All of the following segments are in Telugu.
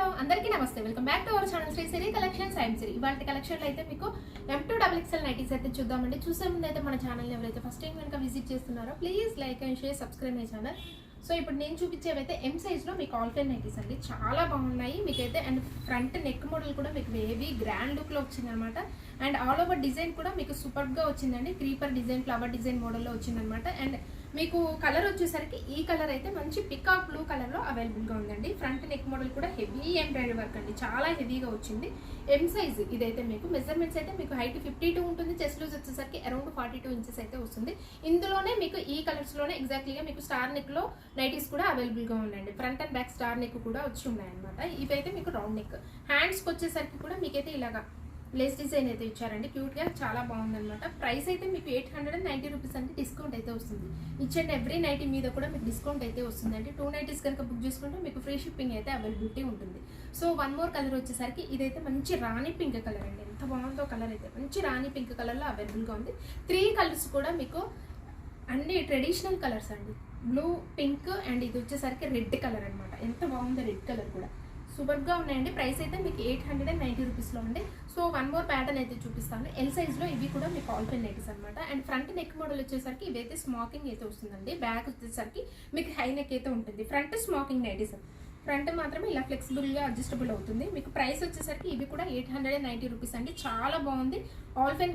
హలో అందరికీ నమస్తే, welcome back to our channel Shri Siri Collections. I'm Siri. ఇవాళ కలెక్షన్లో అయితే మీకు M2XXL నైటీస్ అయితే చూద్దామండి. చూసే ముందు అయితే మన ఛానల్ని ఎవరైతే ఫస్ట్ టైం కనుక విజిట్ చేస్తున్నారో please like and share, subscribe my channel. So ఇప్పుడు నేను చూపించేవైతే M సైజ్లో మీకు ఆల్ఫైన్ నైటీస్ అండి, చాలా బాగున్నాయి మీకైతే. అండ్ ఫ్రంట్ నెక్ మోడల్ కూడా మీకు హెవీ గ్రాండ్ లుక్లో వచ్చిందనమాట. అండ్ ఆల్ ఓవర్ డిజైన్ కూడా మీకు సూపర్గా వచ్చిందండి. క్రీపర్ డిజైన్, ఫ్లవర్ డిజైన్ మోడల్లో వచ్చిందనమాట. అండ్ మీకు కలర్ వచ్చేసరికి ఈ కలర్ అయితే మంచి పికాక్ బ్లూ కలర్లో అవైలబుల్గా ఉందండి. ఫ్రంట్ నెక్ మోడల్ కూడా హెవీ ఎంబ్రాయిడరీ వర్క్ అండి, చాలా హెవీగా వచ్చింది. M సైజ్ ఇదైతే మీకు మెజర్మెంట్స్ అయితే మీకు హైట్ 52 ఉంటుంది, చెస్ట్ లూజ్ వచ్చేసరికి అరౌండ్ 42 ఇంచెస్ అయితే వస్తుంది. ఇందులోనే మీకు ఈ కలర్స్లోనే ఎగ్జాక్ట్లీగా మీకు స్టార్ నెక్లో నైటీస్ కూడా అవైలబుల్గా ఉన్నాయండి. Front and back star neck కూడా వచ్చి ఉన్నాయన్నమాట. ఇవైతే మీకు రౌండ్ నెక్. హ్యాండ్స్కి వచ్చేసరికి కూడా మీకైతే ఇలాగా లేస్ డిజైన్ అయితే ఇచ్చారండి, క్యూట్గా చాలా బాగుందన్నమాట. ప్రైస్ అయితే మీకు 890 రూపీస్ అంటే డిస్కౌంట్ అయితే వస్తుంది. ఇచ్చండి ఎవ్రీ నైటీ మీద కూడా మీకు డిస్కౌంట్ అయితే వస్తుందండి. 2 నైటీస్ కనుక బుక్ చేసుకుంటే మీకు ఫ్రీ షిప్పింగ్ అయితే అవైలబిలిటీ ఉంటుంది. సో వన్ మోర్ కలర్ వచ్చేసరికి ఇదైతే మంచి రాణి పింక్ కలర్ అండి, ఎంత బాగుందో కలర్ అయితే. మంచి రాణి పింక్ కలర్లో అవైలబుల్గా ఉంది. 3 కలర్స్ కూడా మీకు అన్ని ట్రెడిషనల్ కలర్స్ అండి. బ్లూ, పింక్ అండ్ ఇది వచ్చేసరికి రెడ్ కలర్ అనమాట. ఎంత బాగుందో రెడ్ కలర్ కూడా, సూపర్గా ఉన్నాయండి. ప్రైస్ అయితే మీకు 890 రూపీస్లో ఉంది. సో వన్ మోర్ ప్యాటర్న్ అయితే చూపిస్తాను. ఎల్ సైజ్లో ఇవి కూడా మీకు ఆల్ఫైన్ నైటీస్ అనమాట. అండ్ ఫ్రంట్ నెక్ మోడల్ వచ్చేసరికి ఇవైతే స్మాకింగ్ అయితే వస్తుందండి. బ్యాక్ వచ్చేసరికి మీకు హై నెక్ అయితే ఉంటుంది. ఫ్రంట్ స్మాకింగ్ నైటీస్, ఫ్రంట్ మాత్రమే ఇలా ఫ్లెక్సిబుల్గా అడ్జస్టబుల్ అవుతుంది. మీకు ప్రైస్ వచ్చేసరికి ఇవి కూడా 890 రూపీస్ అండి. చాలా బాగుంది. ఆల్ఫైన్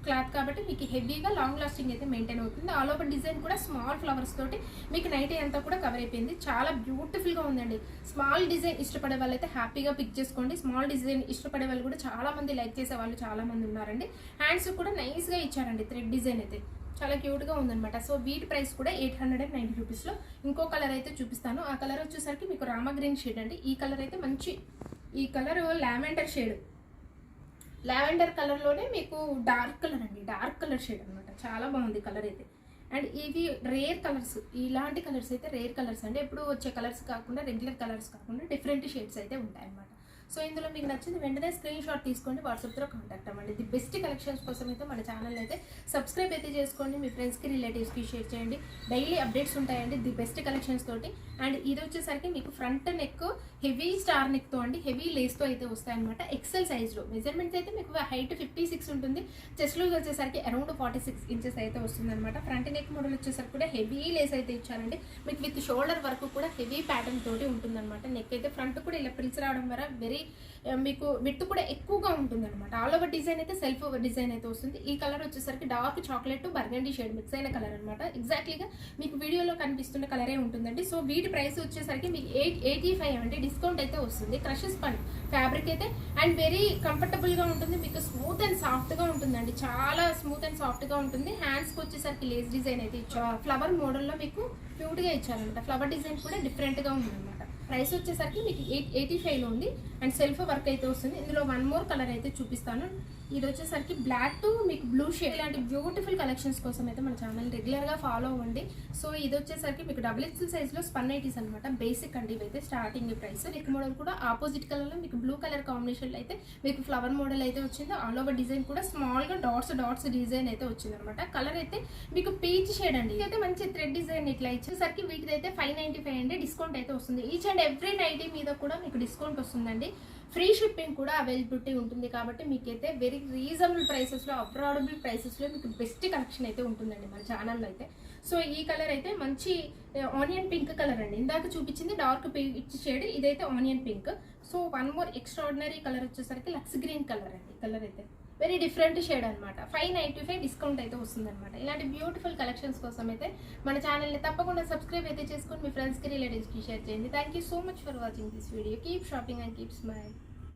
క్లాత్ కాబట్టి మీకు హెవీగా లాంగ్ లాస్టింగ్ అయితే మెయింటైన్ అవుతుంది. ఆల్ ఓవర్ డిజైన్ కూడా స్మాల్ ఫ్లవర్స్ తోటి మీకు నైటీ అంతా కూడా కవర్ అయిపోయింది. చాలా బ్యూటిఫుల్గా ఉందండి. స్మాల్ డిజైన్ ఇష్టపడే వాళ్ళు అయితే హ్యాపీగా పిక్ చేసుకోండి. స్మాల్ డిజైన్ ఇష్టపడే వాళ్ళు కూడా చాలా మంది లైక్ చేసే వాళ్ళు చాలా మంది ఉన్నారండి. హ్యాండ్స్ కూడా నైస్గా ఇచ్చారండి, థ్రెడ్ డిజైన్ అయితే చాలా క్యూట్గా ఉందన్నమాట. సో వీటి ప్రైస్ కూడా 890 రూపీస్లో. ఇంకో కలర్ అయితే చూపిస్తాను. ఆ కలర్ వచ్చేసరికి మీకు రామా గ్రీన్ షేడ్ అండి. ఈ కలర్ అయితే మంచి, ఈ కలర్ లావెండర్ షేడ్, లావెండర్ కలర్లోనే మీకు డార్క్ కలర్ అండి, డార్క్ కలర్ షేడ్ అనమాట. చాలా బాగుంది కలర్ అయితే. అండ్ ఇవి రేర్ కలర్స్, ఇలాంటి కలర్స్ అయితే రేర్ కలర్స్ అండి. ఎప్పుడు వచ్చే కలర్స్ కాకుండా, రెగ్యులర్ కలర్స్ కాకుండా డిఫరెంట్ షేడ్స్ అయితే ఉంటాయి అన్నమాట. సో ఇందులో మీకు నచ్చింది వెంటనే స్క్రీన్ షాట్ తీసుకోండి, వాట్సాప్లో కాంటాక్ట్ అవ్వండి. ది బెస్ట్ కలెక్షన్స్ కోసం అయితే మన ఛానల్ అయితే సబ్స్క్రైబ్ అయితే చేసుకోండి. మీ ఫ్రెండ్స్కి, రిలేటివ్స్కి షేర్ చేయండి. డైలీ అప్డేట్స్ ఉంటాయండి ది బెస్ట్ కలెక్షన్స్ తోటి. అండ్ ఇది వచ్చేసరికి మీకు ఫ్రంట్ నెక్ హెవీ స్టార్ నెక్తో అండి, హెవీ లేస్తో అయితే వస్తాయన్నమాట. ఎక్సెల్ సైజ్లో మెజర్మెంట్స్ అయితే మీకు హైట్ 56 ఉంటుంది, చెస్ట్ లూజ్ వచ్చేసరికి అరౌండ్ 46 ఇంచెస్ అయితే వస్తుంది అనమాట. ఫ్రంట్ నెక్ మోడల్ వచ్చేసరికి కూడా హెవీ లేస్ అయితే ఇచ్చారండి. మీకు విత్ షోల్డర్ వర్క్ కూడా హెవీ ప్యాటర్న్ తోటి ఉంటుందన్నమాట. నెక్ అయితే ఫ్రంట్ కూడా ఇలా ప్రిల్స్ రావడం వల్ల వెరీ మీకు విత్ కూడా ఎక్కువగా ఉంటుంది అనమాట. ఆల్ ఓవర్ డిజైన్ అయితే సెల్ఫ్ డిజైన్ అయితే వస్తుంది. ఈ కలర్ వచ్చేసరికి dark chocolate burgundy shade mix అయిన కలర్ అనమాట. ఎగ్జాక్ట్లీగా మీకు వీడియోలో కనిపిస్తున్న కలరే ఉంటుందండి. సో వీటి ప్రైస్ వచ్చేసరికి మీకు 885 అంటే డిస్కౌంట్ అయితే వస్తుంది. క్రషెస్ పని ఫ్యాబ్రిక్ అయితే అండ్ వెరీ కంఫర్టబుల్గా ఉంటుంది. మీకు స్మూత్ అండ్ సాఫ్ట్గా ఉంటుందండి, చాలా స్మూత్ అండ్ సాఫ్ట్గా ఉంటుంది. హ్యాండ్స్కి వచ్చేసరికి లేస్ డిజైన్ అయితే ఇచ్చారు. ఫ్లవర్ మోడల్లో మీకు క్యూట్గా ఇచ్చారనమాట. ఫ్లవర్ డిజైన్ కూడా డిఫరెంట్గా ఉందన్నమాట. ప్రైస్ వచ్చేసరికి మీకు 885లో ఉంది. అండ్ సెల్ఫ్ వర్క్ అయితే వస్తుంది. ఇందులో వన్ మోర్ కలర్ అయితే చూపిస్తాను. ఇది వచ్చేసరికి బ్లాక్ టు మీకు బ్లూ షేడ్. ఇలాంటి బ్యూటిఫుల్ కలెక్షన్స్ కోసం అయితే మన ఛానల్ రెగ్యులర్గా ఫాలో అవ్వండి. సో ఇది వచ్చేసరికి మీకు XXL సైజ్లో స్పన్ నైటీస్ అనమాట. బేసిక్ అండి ఇవైతే స్టార్టింగ్ ప్రైస్. నెక్ మోడల్ కూడా ఆపోజిట్ కలర్లో మీకు బ్లూ కలర్ కాంబినేషన్లో అయితే మీకు ఫ్లవర్ మోడల్ అయితే వచ్చింది. ఆల్ ఓవర్ డిజైన్ కూడా స్మాల్గా డాట్స్ డిజైన్ అయితే వచ్చింది అనమాట. కలర్ అయితే మీకు పీచ్ షేడ్ అండి. ఇదైతే మంచి థ్రెడ్ డిజైన్ ఇట్లా ఇచ్చేసరికి వీటిదైతే 595 అండి, డిస్కౌంట్ అయితే వస్తుంది. ఈచ్ అండ్ ఎవ్రీ నైటీ మీద కూడా మీకు డిస్కౌంట్ వస్తుందండి. ఫ్రీ షిప్పింగ్ కూడా అవైలబిలిటీ ఉంటుంది. కాబట్టి మీకైతే వెరీ రీజనబుల్ ప్రైసెస్లో, అఫోర్డబుల్ ప్రైసెస్లో మీకు బెస్ట్ కలెక్షన్ అయితే ఉంటుందండి మన ఛానల్లో అయితే. సో ఈ కలర్ అయితే మంచి ఆనియన్ పింక్ కలర్ అండి. ఇందాక చూపించింది డార్క్ పింక్ షేడ్, ఇదైతే onion pink. So one more extraordinary colour వచ్చేసరికి లక్స్ గ్రీన్ కలర్ అండి. కలర్ అయితే వెరీ డిఫరెంట్ షేడ్ అనమాట. 595 డిస్కౌంట్ అయితే వస్తుంది అనమాట. ఇలాంటి బ్యూటిఫుల్ కలెక్షన్స్ కోసం అయితే మన ఛానల్ని తప్పకుండా సబ్స్క్రైబ్ అయితే చేసుకొని మీ ఫ్రెండ్స్కి, రిలేటివ్స్కి షేర్ చేయండి. Thank you so much for watching this video. Keep shopping and keep smile.